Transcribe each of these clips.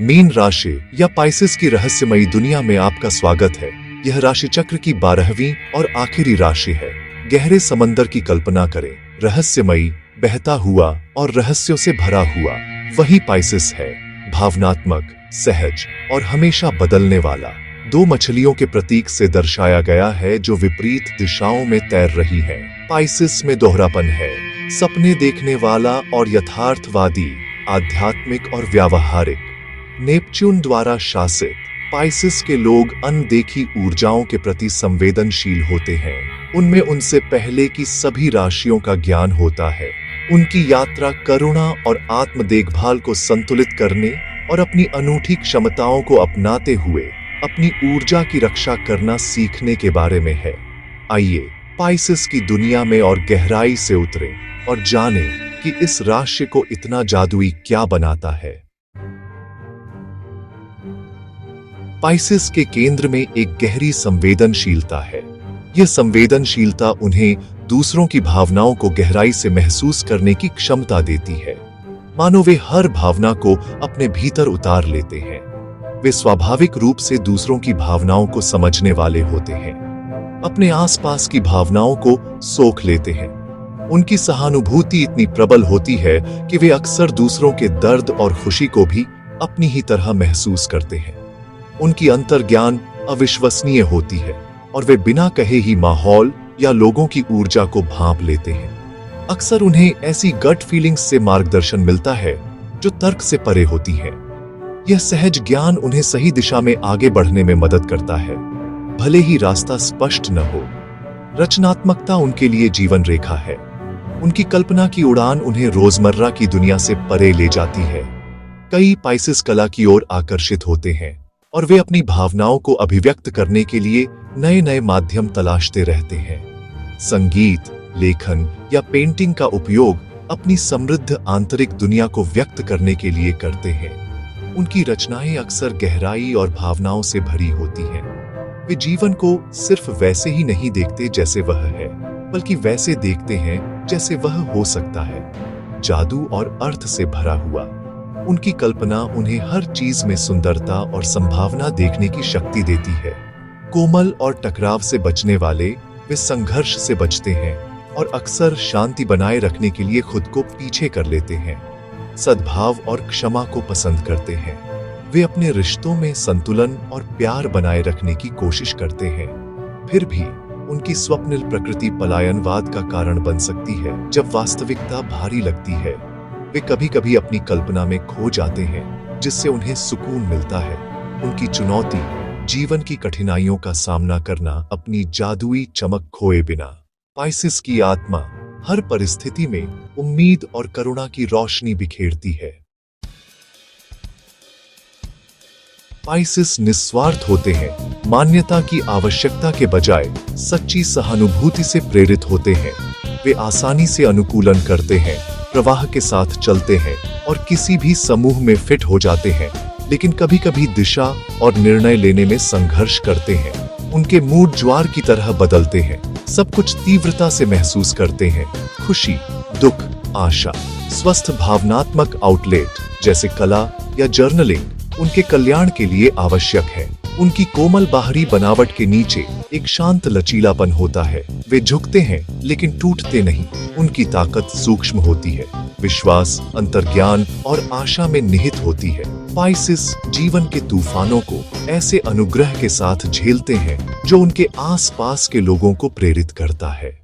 Mean राशि या Pisces की रहस्यमयी दुनिया में आपका स्वागत है। यह राशि चक्र की 12वीं और आखिरी राशि है। गहरे समंदर की कल्पना करें, रहस्यमयी, बहता हुआ और रहस्यों से भरा हुआ वही पाइसेस है। भावनात्मक, सहज और हमेशा बदलने वाला। दो मछलियों के प्रतीक से दर्शाया गया है जो विपरीत दिशाओं में तैर रही हैं। पाइसेस में दोहरापन है, सपने देखने वाला और यथार्थवादी, आध्यात्मिक और व्यावहारिक। नेपच्यून द्वारा शासित पाइसेस के लोग अनदेखी ऊर्जाओं के प्रति संवेदनशील होते हैं। उनमें उनसे पहले की सभी राशियों का ज्ञान होता है। उनकी यात्रा करुणा और आत्म देखभाल को संतुलित करने और अपनी अनूठी क्षमताओं को अपनाते हुए अपनी ऊर्जा की रक्षा करना सीखने के बारे में है। आइए पाइसेस की दुनिया में और गहराई से उतरें और जानें कि इस राशि को इतना जादुई क्या बनाता है। पाइसेस के केंद्र में एक गहरी संवेदनशीलता है। यह संवेदनशीलता उन्हें दूसरों की भावनाओं को गहराई से महसूस करने की क्षमता देती है, मानो वे हर भावना को अपने भीतर उतार लेते हैं। वे स्वाभाविक रूप से दूसरों की भावनाओं को समझने वाले होते हैं, अपने आसपास की भावनाओं को सोख लेते हैं। उनकी सहानुभूति इतनी प्रबल होती है कि वे अक्सर दूसरों के दर्द और खुशी को भी अपनी ही तरह महसूस करते हैं। उनकी अंतर्ज्ञान अविश्वसनीय होती है और वे बिना कहे ही माहौल या लोगों की ऊर्जा को भांप लेते हैं। अक्सर उन्हें ऐसी गट फीलिंग्स से मार्गदर्शन मिलता है जो तर्क से परे होती है। यह सहज ज्ञान उन्हें सही दिशा में आगे बढ़ने में मदद करता है, भले ही रास्ता स्पष्ट न हो। रचनात्मकता उनके लिए जीवन रेखा है। उनकी कल्पना की उड़ान उन्हें रोजमर्रा की दुनिया से परे ले जाती है। कई पाइसेस कला की ओर आकर्षित होते हैं और वे अपनी भावनाओं को अभिव्यक्त करने के लिए नए नए माध्यम तलाशते रहते हैं। संगीत, लेखन या पेंटिंग का उपयोग अपनी समृद्ध आंतरिक दुनिया को व्यक्त करने के लिए करते हैं। उनकी रचनाएं अक्सर गहराई और भावनाओं से भरी होती हैं। वे जीवन को सिर्फ वैसे ही नहीं देखते जैसे वह है, बल्कि वैसे देखते हैं जैसे वह हो सकता है, जादू और अर्थ से भरा हुआ। उनकी कल्पना उन्हें हर चीज में सुंदरता और संभावना देखने की शक्ति देती है। कोमल और टकराव से बचने वाले, वे संघर्ष से बचते हैं और अक्सर शांति बनाए रखने के लिए खुद को पीछे कर लेते हैं। सद्भाव और क्षमा को पसंद करते हैं। वे अपने रिश्तों में संतुलन और प्यार बनाए रखने की कोशिश करते हैं। फिर भी उनकी स्वप्निल प्रकृति पलायनवाद का कारण बन सकती है। जब वास्तविकता भारी लगती है, वे कभी कभी अपनी कल्पना में खो जाते हैं, जिससे उन्हें सुकून मिलता है। उनकी चुनौती जीवन की कठिनाइयों का सामना करना, अपनी जादुई चमक खोए बिना। पाइसेस की आत्मा हर परिस्थिति में उम्मीद और करुणा की रोशनी बिखेरती है। पाइसेस निस्वार्थ होते हैं, मान्यता की आवश्यकता के बजाय सच्ची सहानुभूति से प्रेरित होते हैं। वे आसानी से अनुकूलन करते हैं, प्रवाह के साथ चलते हैं और किसी भी समूह में फिट हो जाते हैं, लेकिन कभी कभी दिशा और निर्णय लेने में संघर्ष करते हैं। उनके मूड ज्वार की तरह बदलते हैं, सब कुछ तीव्रता से महसूस करते हैं। खुशी, दुख, आशा, स्वस्थ भावनात्मक आउटलेट जैसे कला या जर्नलिंग उनके कल्याण के लिए आवश्यक है। उनकी कोमल बाहरी बनावट के नीचे एक शांत लचीलापन होता है। वे झुकते हैं लेकिन टूटते नहीं। उनकी ताकत सूक्ष्म होती है, विश्वास, अंतर्ज्ञान और आशा में निहित होती है। पाइसेस जीवन के तूफानों को ऐसे अनुग्रह के साथ झेलते हैं जो उनके आसपास के लोगों को प्रेरित करता है।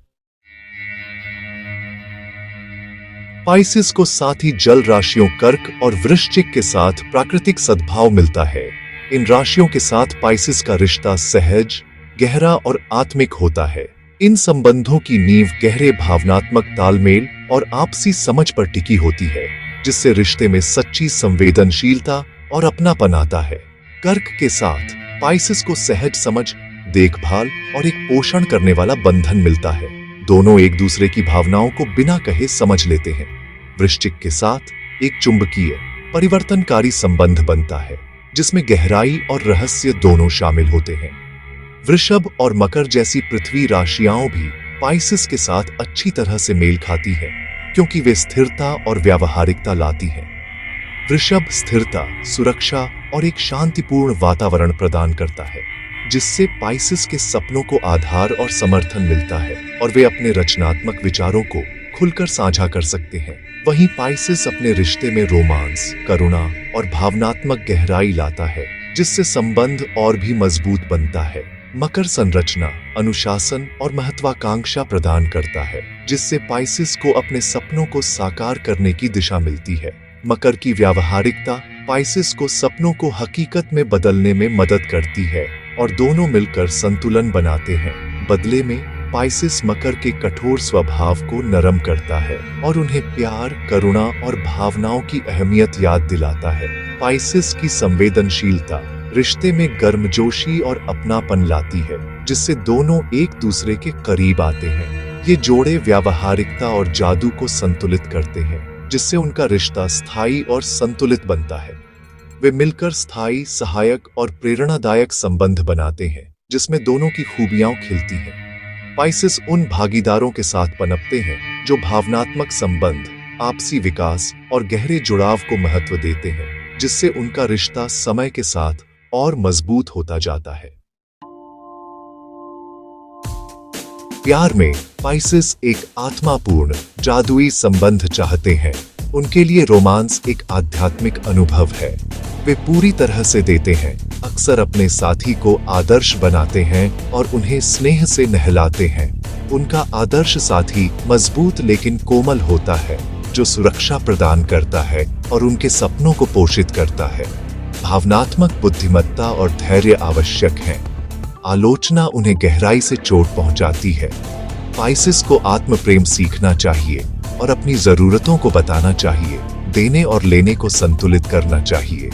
पाइसेस को साथ ही जल राशियों कर्क और वृश्चिक के साथ प्राकृतिक सद्भाव मिलता है। इन राशियों के साथ पाइसेस का रिश्ता सहज, गहरा और आत्मिक होता है। इन संबंधों की नींव गहरे भावनात्मक तालमेल और आपसी समझ पर टिकी होती है, जिससे रिश्ते में सच्ची संवेदनशीलता और अपनापन आता है। कर्क के साथ पाइसेस को सहज समझ, देखभाल और एक पोषण करने वाला बंधन मिलता है। दोनों एक दूसरे की भावनाओं को बिना कहे समझ लेते हैं। वृश्चिक के साथ एक चुंबकीय, परिवर्तनकारी संबंध बनता है, जिसमें गहराई और रहस्य दोनों शामिल होते हैं। वृषभ और मकर जैसी पृथ्वी राशियां भी पाइसेस के साथ अच्छी तरह से मेल खाती हैं, क्योंकि वे स्थिरता और व्यावहारिकता लाती हैं। वृषभ स्थिरता, सुरक्षा और एक शांतिपूर्ण वातावरण प्रदान करता है, जिससे पाइसेस के सपनों को आधार और समर्थन मिलता है और वे अपने रचनात्मक विचारों को खुलकर साझा कर सकते हैं। वहीं पाइसेस अपने रिश्ते में रोमांस, करुणा और भावनात्मक गहराई लाता है, जिससे संबंध और भी मजबूत बनता है। मकर संरचना, अनुशासन और महत्वाकांक्षा प्रदान करता है, जिससे पाइसेस को अपने सपनों को साकार करने की दिशा मिलती है। मकर की व्यावहारिकता पाइसेस को सपनों को हकीकत में बदलने में मदद करती है और दोनों मिलकर संतुलन बनाते हैं। बदले में पाइसेस मकर के कठोर स्वभाव को नरम करता है और उन्हें प्यार, करुणा और भावनाओं की अहमियत याद दिलाता है। पाइसेस की संवेदनशीलता रिश्ते में गर्मजोशी और अपनापन लाती है, जिससे दोनों एक दूसरे के करीब आते हैं। ये जोड़े व्यावहारिकता और जादू को संतुलित करते हैं, जिससे उनका रिश्ता स्थायी और संतुलित बनता है। वे मिलकर स्थायी, सहायक और प्रेरणादायक संबंध बनाते हैं, जिसमें दोनों की खूबियां खिलती हैं। पाइसेस उन भागीदारों के साथ पनपते हैं जो भावनात्मक संबंध, आपसी विकास और गहरे जुड़ाव को महत्व देते हैं, जिससे उनका रिश्ता समय के साथ और मजबूत होता जाता है। प्यार में पाइसेस एक आत्मापूर्ण, जादुई संबंध चाहते हैं। उनके लिए रोमांस एक आध्यात्मिक अनुभव है। वे पूरी तरह से देते हैं, अक्सर अपने साथी को आदर्श बनाते हैं और उन्हें स्नेह से नहलाते हैं। उनका आदर्श साथी मजबूत लेकिन कोमल होता है, जो सुरक्षा प्रदान करता है और उनके सपनों को पोषित करता है। भावनात्मक बुद्धिमत्ता और धैर्य आवश्यक हैं। आलोचना उन्हें गहराई से चोट पहुंचाती है। पाइसेस को आत्म प्रेम सीखना चाहिए और अपनी जरूरतों को बताना चाहिए। देने और लेने को संतुलित करना चाहिए।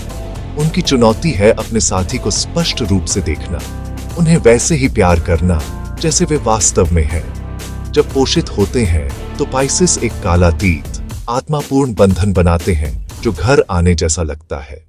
उनकी चुनौती है अपने साथी को स्पष्ट रूप से देखना, उन्हें वैसे ही प्यार करना जैसे वे वास्तव में हैं। जब पोषित होते हैं तो पाइसेस एक कालातीत, आत्मापूर्ण बंधन बनाते हैं जो घर आने जैसा लगता है।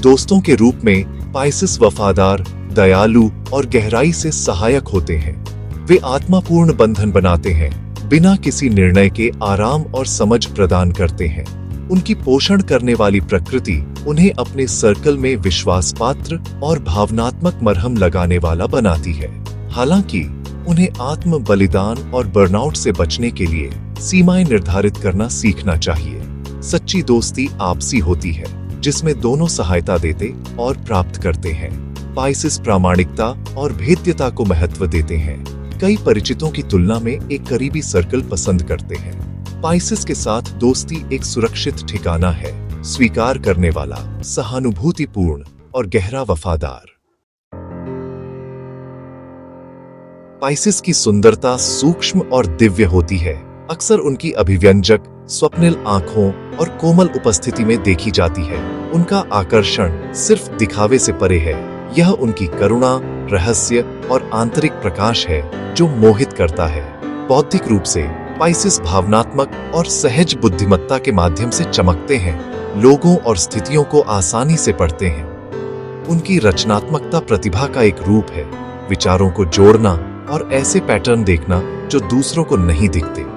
दोस्तों के रूप में पाइसेस वफादार, दयालु और गहराई से सहायक होते हैं। वे आत्मापूर्ण बंधन बनाते हैं, बिना किसी निर्णय के आराम और समझ प्रदान करते हैं। उनकी पोषण करने वाली प्रकृति उन्हें अपने सर्कल में विश्वासपात्र और भावनात्मक मरहम लगाने वाला बनाती है। हालांकि उन्हें आत्म बलिदान और बर्नआउट से बचने के लिए सीमाएं निर्धारित करना सीखना चाहिए। सच्ची दोस्ती आपसी होती है, जिसमें दोनों सहायता देते और प्राप्त करते हैं। पाइसेस प्रामाणिकता और भेद्यता को महत्व देते हैं। कई परिचितों की तुलना में एक करीबी सर्कल पसंद करते हैं। पाइसेस के साथ दोस्ती एक सुरक्षित ठिकाना है, स्वीकार करने वाला, सहानुभूतिपूर्ण और गहरा वफादार। पाइसेस की सुंदरता सूक्ष्म और दिव्य होती है। अक्सर उनकी अभिव्यंजक, स्वप्निल आंखों और कोमल उपस्थिति में देखी जाती है। उनका आकर्षण सिर्फ दिखावे से परे है। यह उनकी करुणा, रहस्य और आंतरिक प्रकाश है जो मोहित करता है। बौद्धिक रूप से पाइसेस भावनात्मक और सहज बुद्धिमत्ता के माध्यम से चमकते हैं, लोगों और स्थितियों को आसानी से पढ़ते हैं। उनकी रचनात्मकता प्रतिभा का एक रूप है, विचारों को जोड़ना और ऐसे पैटर्न देखना जो दूसरों को नहीं दिखते।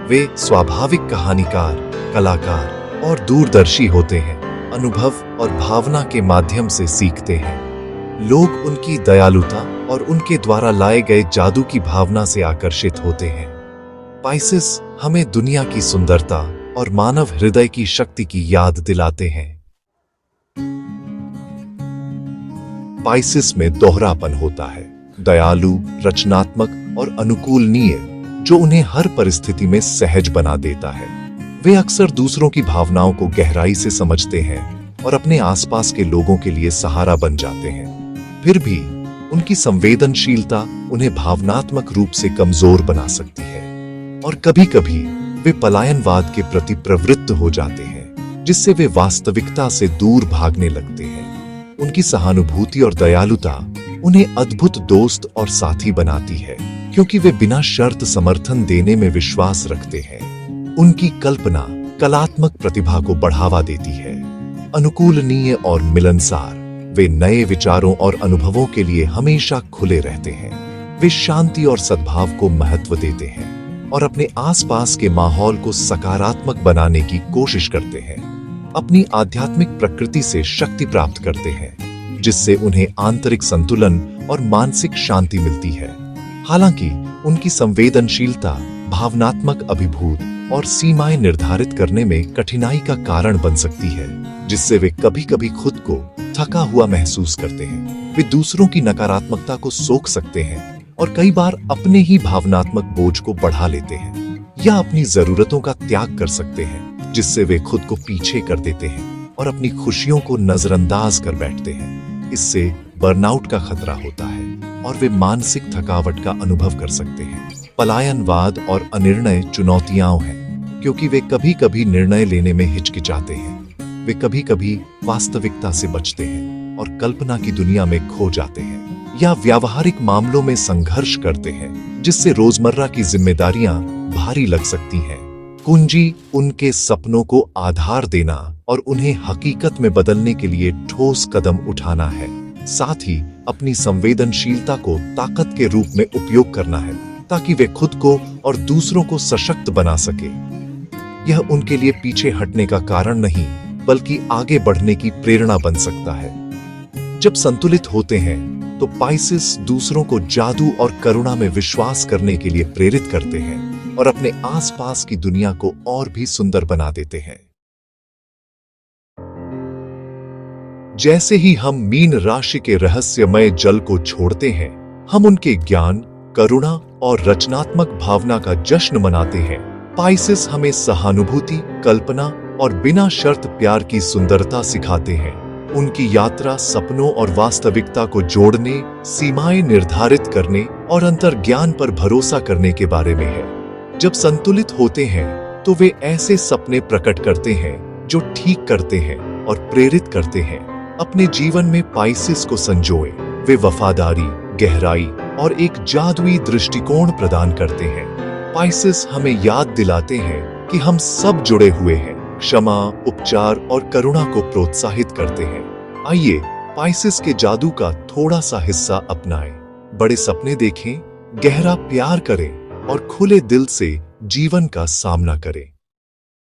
वे स्वाभाविक कहानीकार, कलाकार और दूरदर्शी होते हैं, अनुभव और भावना के माध्यम से सीखते हैं। लोग उनकी दयालुता और उनके द्वारा लाए गए जादू की भावना से आकर्षित होते हैं। पाइसेस हमें दुनिया की सुंदरता और मानव हृदय की शक्ति की याद दिलाते हैं। पाइसेस में दोहरापन होता है, दयालु, रचनात्मक और अनुकूलनीय, जो उन्हें हर परिस्थिति में सहज बना देता है। वे अक्सर दूसरों की भावनाओं को गहराई से समझते हैं और अपने आसपास के लोगों के लिए सहारा बन जाते हैं। फिर भी उनकी संवेदनशीलता उन्हें भावनात्मक रूप से कमजोर बना सकती है और कभी-कभी वे पलायनवाद के प्रति प्रवृत्त हो जाते हैं, जिससे वे वास्तविकता से दूर भागने लगते हैं। उनकी सहानुभूति और दयालुता उन्हें अद्भुत दोस्त और साथी बनाती है, क्योंकि वे बिना शर्त समर्थन देने में विश्वास रखते हैं। उनकी कल्पना कलात्मक प्रतिभा को बढ़ावा देती है। अनुकूलनीय और मिलनसार, वे नए विचारों और अनुभवों के लिए हमेशा खुले रहते हैं। वे शांति और सद्भाव को महत्व देते हैं। और अपने आसपास के माहौल को सकारात्मक बनाने की कोशिश करते हैं। अपनी आध्यात्मिक प्रकृति से शक्ति प्राप्त करते हैं, जिससे उन्हें आंतरिक संतुलन और मानसिक शांति मिलती है। हालांकि उनकी संवेदनशीलता भावनात्मक अभिभूत और सीमाएं निर्धारित करने में कठिनाई का कारण बन सकती है, जिससे वे कभी-कभी खुद को थका हुआ महसूस करते हैं। वे दूसरों की नकारात्मकता को सोख सकते हैं और कई बार अपने ही भावनात्मक बोझ को बढ़ा लेते हैं या अपनी जरूरतों का त्याग कर सकते हैं, जिससे वे खुद को पीछे कर देते हैं और अपनी खुशियों को नजरअंदाज कर बैठते हैं। इससे बर्नआउट का खतरा होता है और वे मानसिक थकावट का अनुभव कर सकते हैं। पलायनवाद और अनिर्णय चुनौतियां हैं, क्योंकि वे कभी-कभी निर्णय लेने में हिचकिचाते हैं। वे कभी-कभी वास्तविकता से बचते हैं और कल्पना की दुनिया में खो जाते हैं या व्यावहारिक मामलों में संघर्ष करते हैं, जिससे रोजमर्रा की जिम्मेदारियां भारी लग सकती हैं। कुंजी उनके सपनों को आधार देना और उन्हें हकीकत में बदलने के लिए ठोस कदम उठाना है। साथ ही अपनी संवेदनशीलता को ताकत के रूप में उपयोग करना है, ताकि वे खुद को और दूसरों को सशक्त बना सके। यह उनके लिए पीछे हटने का कारण नहीं, बल्कि आगे बढ़ने की प्रेरणा बन सकता है। जब संतुलित होते हैं तो पाइसेस दूसरों को जादू और करुणा में विश्वास करने के लिए प्रेरित करते हैं और अपने आसपास की दुनिया को और भी सुंदर बना देते हैं। जैसे ही हम मीन राशि के रहस्यमय जल को छोड़ते हैं, हम उनके ज्ञान, करुणा और रचनात्मक भावना का जश्न मनाते हैं। पाइसेस हमें सहानुभूति, कल्पना और बिना शर्त प्यार की सुंदरता सिखाते हैं। उनकी यात्रा सपनों और वास्तविकता को जोड़ने, सीमाएं निर्धारित करने और अंतर्ज्ञान पर भरोसा करने के बारे में है। जब संतुलित होते हैं तो वे ऐसे सपने प्रकट करते हैं जो ठीक करते हैं और प्रेरित करते हैं। अपने जीवन में पाइसेस को संजोए। वे वफादारी, गहराई और एक जादुई दृष्टिकोण प्रदान करते हैं। पाइसेस हमें याद दिलाते हैं कि हम सब जुड़े हुए हैं, क्षमा, उपचार और करुणा को प्रोत्साहित करते हैं। आइए पाइसेस के जादू का थोड़ा सा हिस्सा अपनाएं। बड़े सपने देखें, गहरा प्यार करें और खुले दिल से जीवन का सामना करें।